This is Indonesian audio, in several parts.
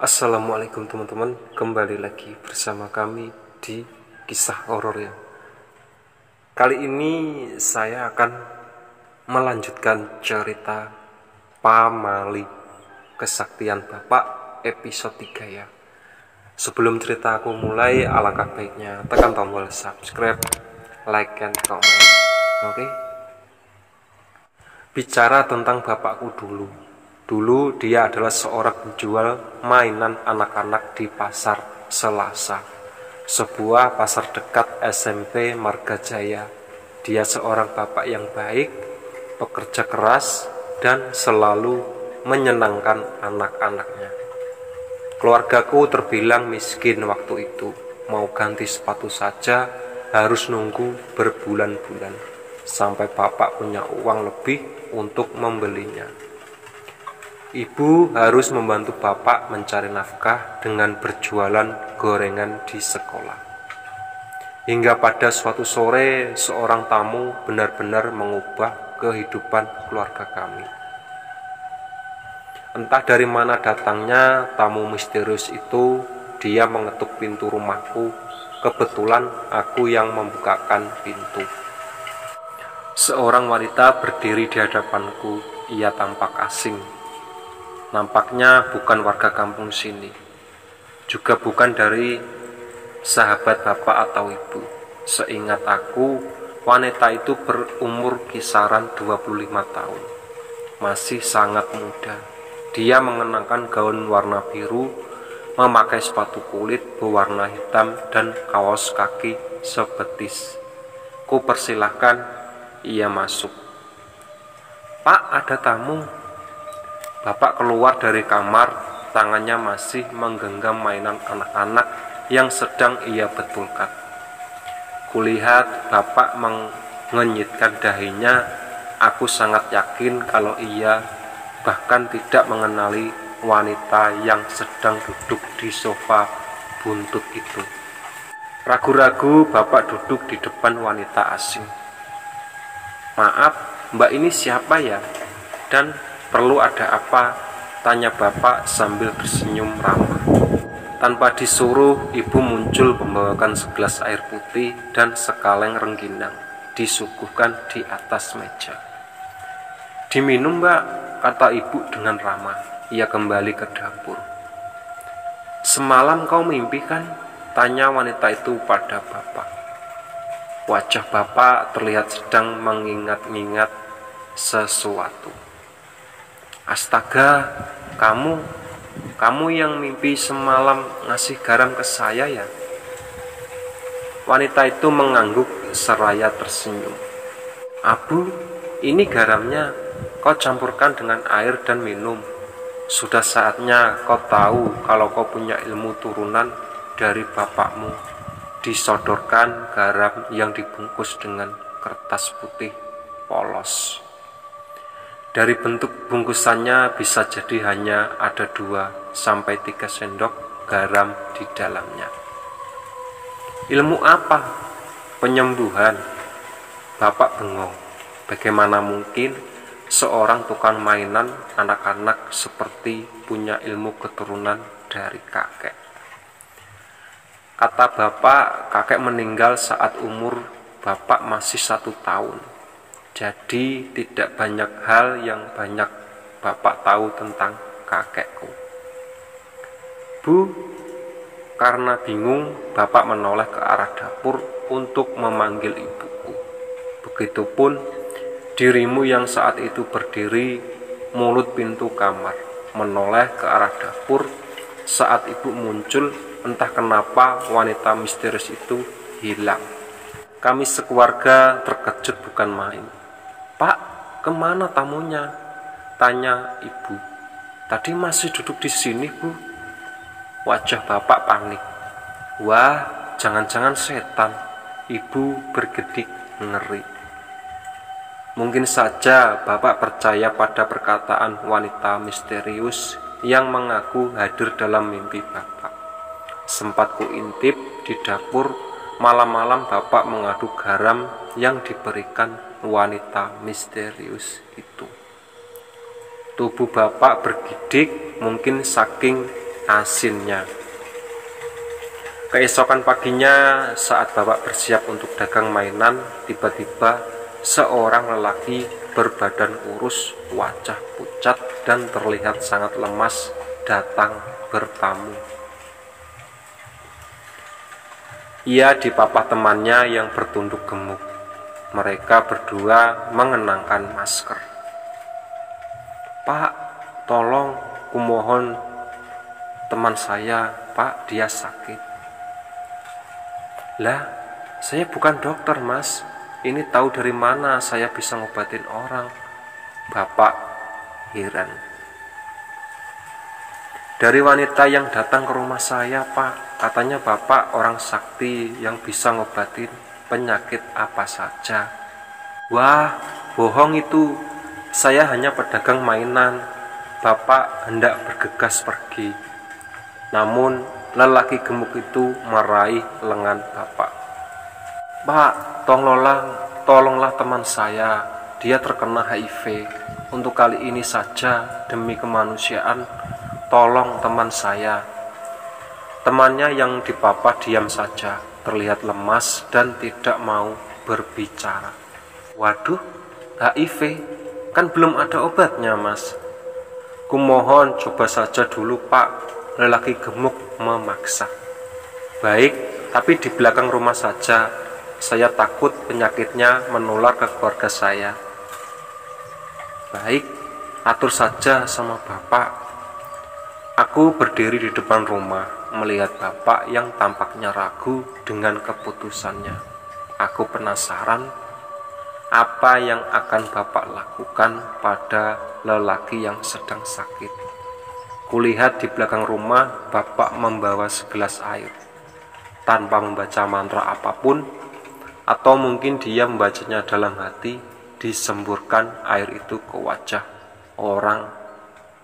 Assalamualaikum teman-teman, kembali lagi bersama kami di kisah horor ya. Kali ini saya akan melanjutkan cerita Pamali Kesaktian Bapak episode 3 ya. Sebelum cerita aku mulai, alangkah baiknya tekan tombol subscribe, like, and comment. Oke? Bicara tentang bapakku dulu. Dulu dia adalah seorang penjual mainan anak-anak di pasar Selasa, sebuah pasar dekat SMP Margajaya. Dia seorang bapak yang baik, pekerja keras, dan selalu menyenangkan anak-anaknya. Keluargaku terbilang miskin waktu itu. Mau ganti sepatu saja harus nunggu berbulan-bulan, sampai bapak punya uang lebih untuk membelinya. Ibu harus membantu bapak mencari nafkah dengan berjualan gorengan di sekolah. Hingga pada suatu sore, seorang tamu benar-benar mengubah kehidupan keluarga kami. Entah dari mana datangnya tamu misterius itu. Dia mengetuk pintu rumahku. Kebetulan aku yang membukakan pintu. Seorang wanita berdiri di hadapanku. Ia tampak asing. Nampaknya bukan warga kampung sini, juga bukan dari sahabat bapak atau ibu. Seingat aku, wanita itu berumur kisaran 25 tahun, masih sangat muda. Dia mengenakan gaun warna biru, memakai sepatu kulit berwarna hitam dan kaos kaki sebetis. Ku persilahkan ia masuk. "Pak, ada tamu." Bapak keluar dari kamar, tangannya masih menggenggam mainan anak-anak yang sedang ia betulkan. Kulihat bapak mengenyitkan dahinya. Aku sangat yakin kalau ia bahkan tidak mengenali wanita yang sedang duduk di sofa buntut itu. Ragu-ragu bapak duduk di depan wanita asing. "Maaf, mbak ini siapa ya? Dan perlu ada apa?" tanya bapak sambil tersenyum ramah. Tanpa disuruh, ibu muncul membawakan segelas air putih dan sekaleng rengginang disuguhkan di atas meja. "Diminum, mbak," kata ibu dengan ramah. Ia kembali ke dapur. "Semalam kau mimpi kan?" tanya wanita itu pada bapak. Wajah bapak terlihat sedang mengingat-ingat sesuatu. "Astaga, kamu yang mimpi semalam ngasih garam ke saya ya?" Wanita itu mengangguk seraya tersenyum. "Abu, ini garamnya. Kau campurkan dengan air dan minum. Sudah saatnya kau tahu kalau kau punya ilmu turunan dari bapakmu." Disodorkan garam yang dibungkus dengan kertas putih polos. Dari bentuk bungkusannya bisa jadi hanya ada 2-3 sendok garam di dalamnya. "Ilmu apa?" "Penyembuhan." Bapak bengong. Bagaimana mungkin seorang tukang mainan anak-anak seperti punya ilmu keturunan dari kakek? Kata bapak, kakek meninggal saat umur bapak masih 1 tahun. Jadi tidak banyak hal yang banyak bapak tahu tentang kakekku. "Bu," karena bingung, bapak menoleh ke arah dapur untuk memanggil ibuku. "Begitupun dirimu yang saat itu berdiri mulut pintu kamar, menoleh ke arah dapur saat ibu muncul. Entah kenapa wanita misterius itu hilang. Kami sekeluarga terkejut bukan main. "Pak, kemana tamunya?" tanya ibu. "Tadi masih duduk di sini, Bu." Wajah bapak panik. "Wah, jangan-jangan setan." Ibu bergedik ngeri. Mungkin saja bapak percaya pada perkataan wanita misterius yang mengaku hadir dalam mimpi bapak. Sempat kuintip di dapur, malam-malam bapak mengaduk garam yang diberikan wanita misterius itu. Tubuh bapak bergidik, mungkin saking asinnya. Keesokan paginya saat bapak bersiap untuk dagang mainan, tiba-tiba seorang lelaki berbadan kurus, wajah pucat dan terlihat sangat lemas datang bertamu. Ia dipapah temannya yang bertunduk gemuk. Mereka berdua mengenakan masker. "Pak, tolong, kumohon teman saya, Pak, dia sakit." "Lah, saya bukan dokter, Mas. Ini tahu dari mana saya bisa ngobatin orang?" Bapak heran. "Dari wanita yang datang ke rumah saya, Pak. Katanya Bapak orang sakti yang bisa ngobatin penyakit apa saja." "Wah, bohong itu. Saya hanya pedagang mainan." Bapak hendak bergegas pergi. Namun lelaki gemuk itu meraih lengan bapak. "Pak, tolonglah teman saya. Dia terkena HIV. Untuk kali ini saja, demi kemanusiaan, tolong teman saya." Temannya yang dipapah diam saja, terlihat lemas dan tidak mau berbicara. "Waduh, HIV? Kan belum ada obatnya, Mas." "Kumohon coba saja dulu, Pak." Lelaki gemuk memaksa. "Baik, tapi di belakang rumah saja. Saya takut penyakitnya menular ke keluarga saya." "Baik, atur saja sama Bapak." Aku berdiri di depan rumah, melihat Bapak yang tampaknya ragu dengan keputusannya. Aku penasaran apa yang akan Bapak lakukan pada lelaki yang sedang sakit. Kulihat di belakang rumah Bapak membawa segelas air. Tanpa membaca mantra apapun, atau mungkin dia membacanya dalam hati, disemburkan air itu ke wajah orang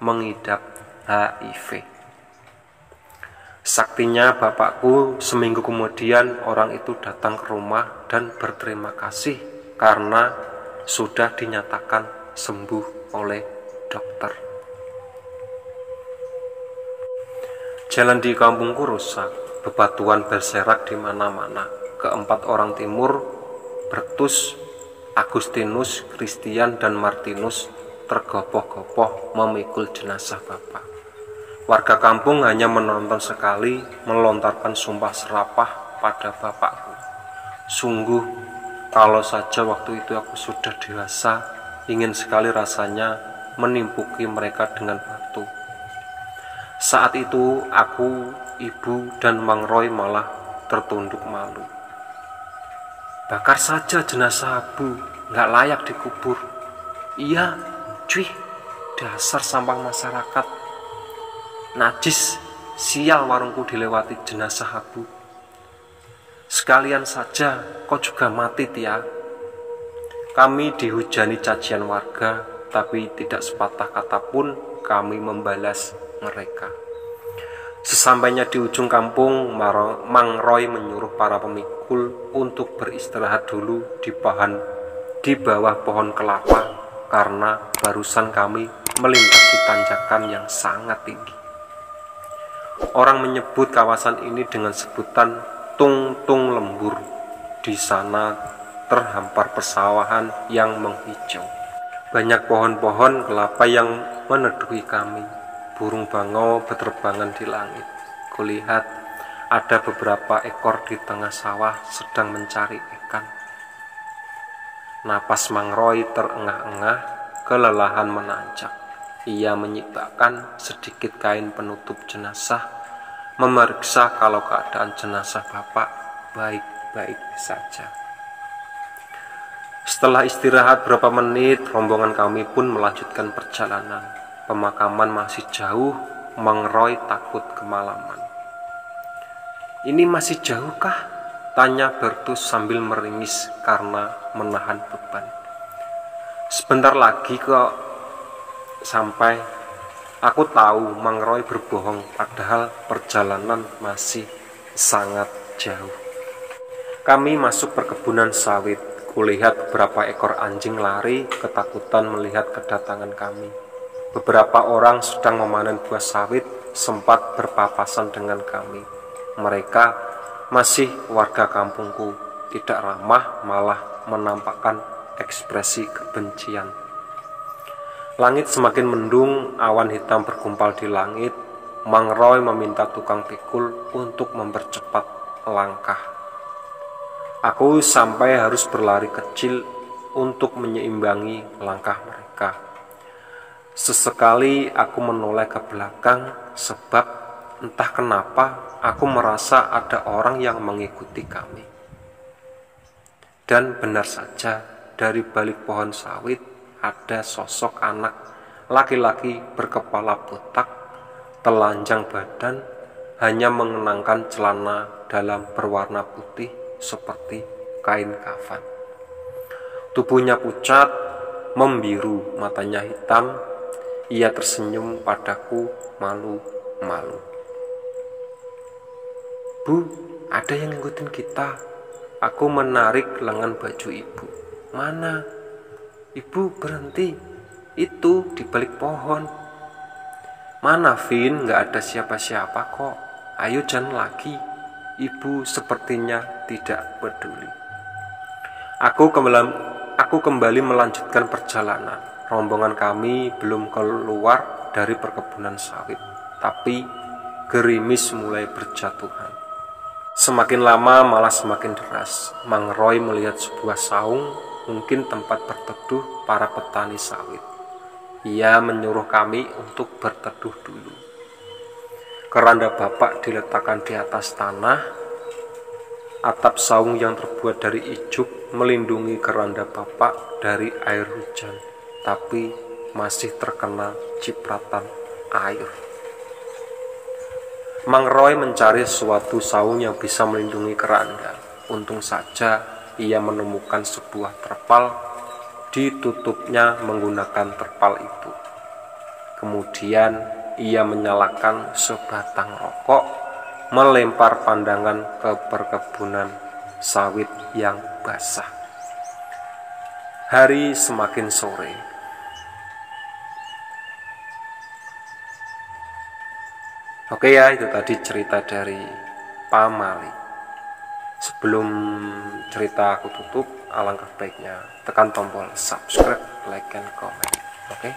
mengidap HIV. Saktinya Bapakku, seminggu kemudian orang itu datang ke rumah dan berterima kasih karena sudah dinyatakan sembuh oleh dokter. Jalan di kampungku rusak, bebatuan berserak di mana-mana. Keempat orang timur, Bertus, Agustinus, Christian, dan Martinus, tergopoh-gopoh memikul jenazah Bapak. Warga kampung hanya menonton sekali, melontarkan sumpah serapah pada Bapakku. Sungguh, kalau saja waktu itu aku sudah dewasa, ingin sekali rasanya menimpuki mereka dengan batu. Saat itu aku, ibu, dan Mang Roy malah tertunduk malu. "Bakar saja jenazah Abu, nggak layak dikubur." "Iya, cuy, dasar sampah masyarakat. Najis, sial warungku dilewati jenazah Abu. Sekalian saja kau juga mati, Tia." Kami dihujani cacian warga, tapi tidak sepatah kata pun kami membalas mereka. Sesampainya di ujung kampung, Mang Roy menyuruh para pemikul untuk beristirahat dulu di bawah pohon kelapa karena barusan kami melintasi tanjakan yang sangat tinggi. Orang menyebut kawasan ini dengan sebutan Tung Tung Lembur. Di sana terhampar persawahan yang menghijau. Banyak pohon-pohon kelapa yang meneduhi kami. Burung bangau berterbangan di langit. Kulihat ada beberapa ekor di tengah sawah sedang mencari ikan. Napas Mang Roy terengah-engah, kelelahan menanjak. Ia menyibakkan sedikit kain penutup jenazah, memeriksa kalau keadaan jenazah Bapak baik-baik saja. Setelah istirahat beberapa menit, rombongan kami pun melanjutkan perjalanan. Pemakaman masih jauh, Mang Roy takut kemalaman. "Ini masih jauh kah?" tanya Bertus sambil meringis karena menahan beban. "Sebentar lagi kok sampai." Aku tahu Mang Roy berbohong, padahal perjalanan masih sangat jauh. Kami masuk perkebunan sawit. Kulihat beberapa ekor anjing lari ketakutan melihat kedatangan kami. Beberapa orang sedang memanen buah sawit sempat berpapasan dengan kami. Mereka masih warga kampungku, tidak ramah, malah menampakkan ekspresi kebencian. Langit semakin mendung, awan hitam bergumpal di langit. Mang Roy meminta tukang pikul untuk mempercepat langkah. Aku sampai harus berlari kecil untuk menyeimbangi langkah mereka. Sesekali aku menoleh ke belakang sebab entah kenapa aku merasa ada orang yang mengikuti kami. Dan benar saja, dari balik pohon sawit ada sosok anak laki-laki berkepala botak, telanjang badan, hanya mengenakan celana dalam berwarna putih seperti kain kafan. Tubuhnya pucat, membiru, matanya hitam. Ia tersenyum padaku malu-malu. "Bu, ada yang ngikutin kita." Aku menarik lengan baju ibu. "Mana?" "Ibu, berhenti. Itu di balik pohon." "Mana, Vin? Gak ada siapa-siapa kok. Ayo jalan lagi." Ibu sepertinya tidak peduli. Aku kembali melanjutkan perjalanan. Rombongan kami belum keluar dari perkebunan sawit, tapi gerimis mulai berjatuhan. Semakin lama malah semakin deras. Mang Roy melihat sebuah saung, mungkin tempat berteduh para petani sawit. Ia menyuruh kami untuk berteduh dulu. Keranda bapak diletakkan di atas tanah. Atap saung yang terbuat dari ijuk melindungi keranda bapak dari air hujan, tapi masih terkena cipratan air. Mang Roy mencari suatu saung yang bisa melindungi keranda. Untung saja ia menemukan sebuah terpal, ditutupnya menggunakan terpal itu. Kemudian ia menyalakan sebatang rokok, melempar pandangan ke perkebunan sawit yang basah. Hari semakin sore. Oke ya, itu tadi cerita dari Pamali. Sebelum cerita aku tutup, alangkah baiknya tekan tombol subscribe, like, and comment. Oke?